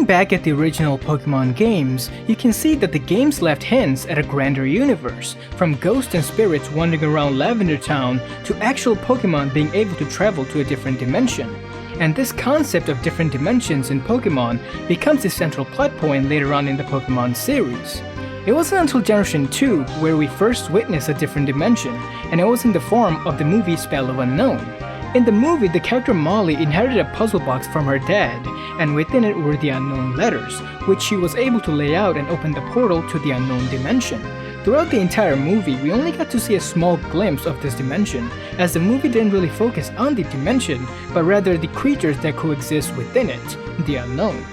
back at the original Pokemon games, you can see that the games left hints at a grander universe, from ghosts and spirits wandering around Lavender Town to actual Pokemon being able to travel to a different dimension. And this concept of different dimensions in Pokemon becomes the central plot point later on in the Pokemon series. It wasn't until Generation 2 where we first witnessed a different dimension, and it was in the form of the movie Spell of Unown. In the movie, the character Molly inherited a puzzle box from her dad, and within it were the unknown letters, which she was able to lay out and open the portal to the unknown dimension. Throughout the entire movie, we only got to see a small glimpse of this dimension, as the movie didn't really focus on the dimension, but rather the creatures that coexist within it, the unknown.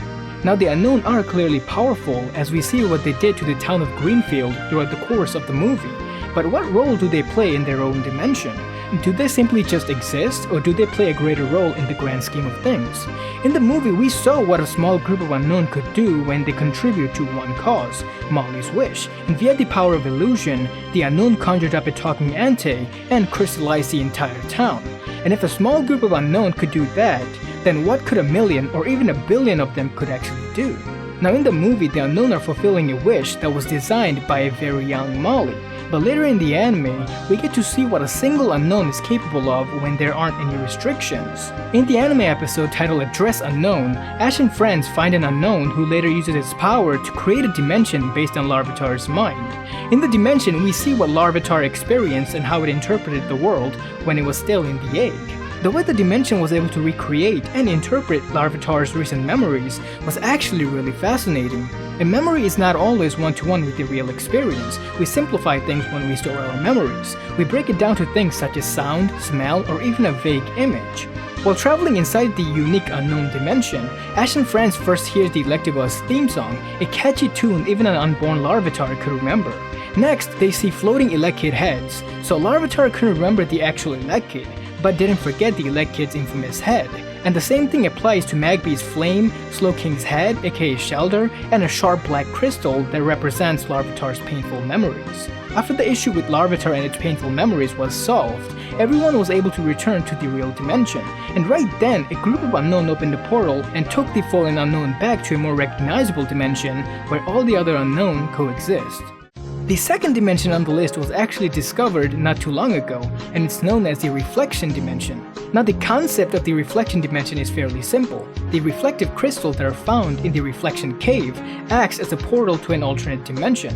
Now the unknown are clearly powerful, as we see what they did to the town of Greenfield throughout the course of the movie, but what role do they play in their own dimension? Do they simply just exist, or do they play a greater role in the grand scheme of things? In the movie, we saw what a small group of unknown could do when they contribute to one cause, Molly's wish, and via the power of illusion, the unknown conjured up a talking ante and crystallized the entire town. And if a small group of unknown could do that, then what could a million or even a billion of them could actually do? Now in the movie, the unknown are fulfilling a wish that was designed by a very young Molly. But later in the anime, we get to see what a single unknown is capable of when there aren't any restrictions. In the anime episode titled Address Unknown, Ash and friends find an unknown who later uses its power to create a dimension based on Larvitar's mind. In the dimension, we see what Larvitar experienced and how it interpreted the world when it was still in the egg. The way the dimension was able to recreate and interpret Larvitar's recent memories was actually really fascinating. A memory is not always one-to-one with the real experience. We simplify things when we store our memories. We break it down to things such as sound, smell, or even a vague image. While traveling inside the unique unknown dimension, Ash and friends first hear the Electabuzz theme song, a catchy tune even an unborn Larvitar could remember. Next, they see floating Elekid heads, so Larvitar couldn't remember the actual Elekid, but didn't forget the Elekid's infamous head. And the same thing applies to Magby's flame, Slowking's head, aka Shelter, and a sharp black crystal that represents Larvitar's painful memories. After the issue with Larvitar and its painful memories was solved, everyone was able to return to the real dimension, and right then, a group of unknown opened the portal and took the fallen unknown back to a more recognizable dimension where all the other unknown coexist. The second dimension on the list was actually discovered not too long ago, and it's known as the reflection dimension. Now the concept of the reflection dimension is fairly simple. The reflective crystals that are found in the reflection cave acts as a portal to an alternate dimension.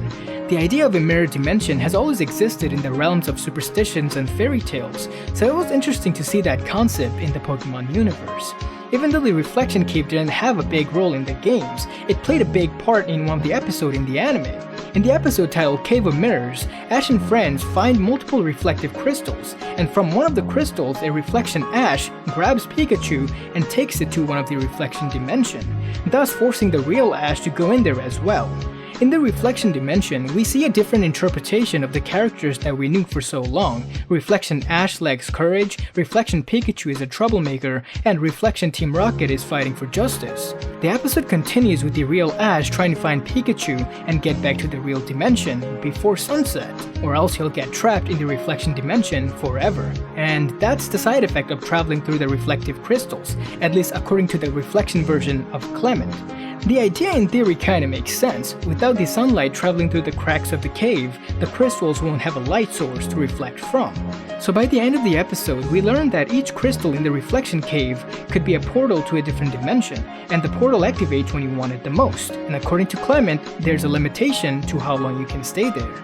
The idea of a mirror dimension has always existed in the realms of superstitions and fairy tales, so it was interesting to see that concept in the Pokemon universe. Even though the reflection cave didn't have a big role in the games, it played a big part in one of the episodes in the anime. In the episode titled Cave of Mirrors, Ash and friends find multiple reflective crystals, and from one of the crystals, a reflection Ash grabs Pikachu and takes it to one of the reflection dimension, thus forcing the real Ash to go in there as well. In the reflection dimension, we see a different interpretation of the characters that we knew for so long. Reflection Ash lacks courage, Reflection Pikachu is a troublemaker, and Reflection Team Rocket is fighting for justice. The episode continues with the real Ash trying to find Pikachu and get back to the real dimension before sunset, or else he'll get trapped in the reflection dimension forever. And that's the side effect of traveling through the reflective crystals, at least according to the reflection version of Clement. The idea in theory kinda makes sense. Without the sunlight traveling through the cracks of the cave, the crystals won't have a light source to reflect from. So by the end of the episode, we learned that each crystal in the reflection cave could be a portal to a different dimension, and the portal activates when you want it the most, and according to Clement, there's a limitation to how long you can stay there.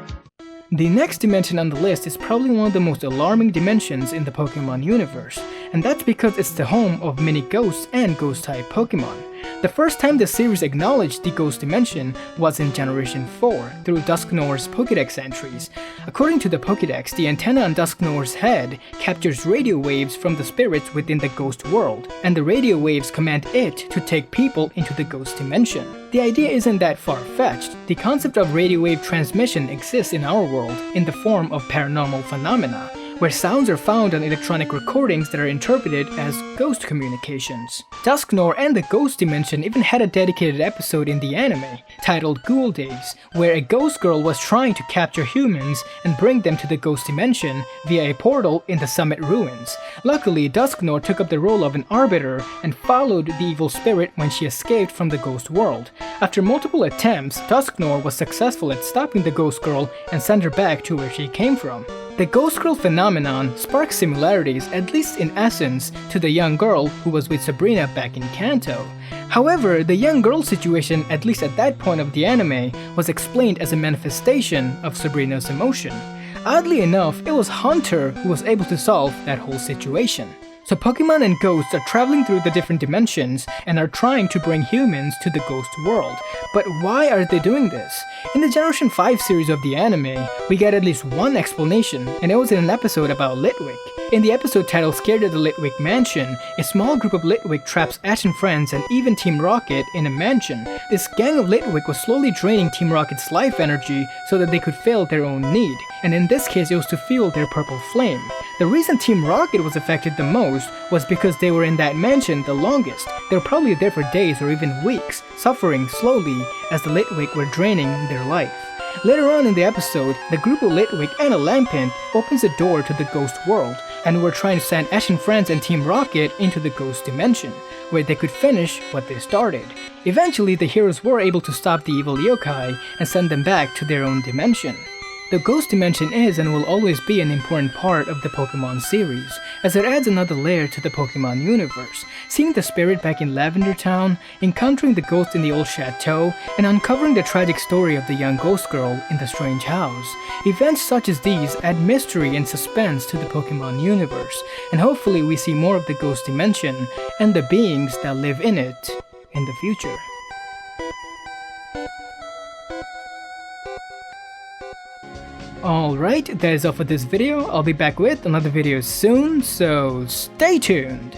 The next dimension on the list is probably one of the most alarming dimensions in the Pokemon universe, and that's because it's the home of many ghosts and ghost-type Pokemon. The first time the series acknowledged the ghost dimension was in Generation 4 through Dusknoir's Pokédex entries. According to the Pokédex, the antenna on Dusknoir's head captures radio waves from the spirits within the ghost world, and the radio waves command it to take people into the ghost dimension. The idea isn't that far-fetched. The concept of radio wave transmission exists in our world in the form of paranormal phenomena. where sounds are found on electronic recordings that are interpreted as ghost communications. Dusknoir and the Ghost Dimension even had a dedicated episode in the anime, titled Ghoul Days, where a ghost girl was trying to capture humans and bring them to the Ghost Dimension via a portal in the Summit Ruins. Luckily, Dusknoir took up the role of an arbiter and followed the evil spirit when she escaped from the ghost world. After multiple attempts, Dusknoir was successful at stopping the ghost girl and sent her back to where she came from. The ghost girl phenomenon sparks similarities, at least in essence, to the young girl who was with Sabrina back in Kanto. However, the young girl situation, at least at that point of the anime, was explained as a manifestation of Sabrina's emotion. Oddly enough, it was Hunter who was able to solve that whole situation. So Pokemon and ghosts are traveling through the different dimensions and are trying to bring humans to the ghost world. But why are they doing this? In the Generation 5 series of the anime, we get at least one explanation, and it was in an episode about Litwick. In the episode titled Scared of the Litwick Mansion, a small group of Litwick traps Ash and friends and even Team Rocket in a mansion. This gang of Litwick was slowly draining Team Rocket's life energy so that they could fill their own need, and in this case it was to fuel their purple flame. The reason Team Rocket was affected the most was because they were in that mansion the longest. They were probably there for days or even weeks, suffering slowly as the Litwick were draining their life. Later on in the episode, the group of Litwick and a Lampent opens a door to the ghost world, and were trying to send Ash and friends and Team Rocket into the ghost dimension, where they could finish what they started. Eventually, the heroes were able to stop the evil yokai and send them back to their own dimension. The Ghost Dimension is and will always be an important part of the Pokemon series, as it adds another layer to the Pokemon universe. Seeing the spirit back in Lavender Town, encountering the ghost in the old chateau, and uncovering the tragic story of the young ghost girl in the strange house. Events such as these add mystery and suspense to the Pokemon universe, and hopefully we see more of the Ghost Dimension and the beings that live in it in the future. Alright, that is all for this video. I'll be back with another video soon, so stay tuned!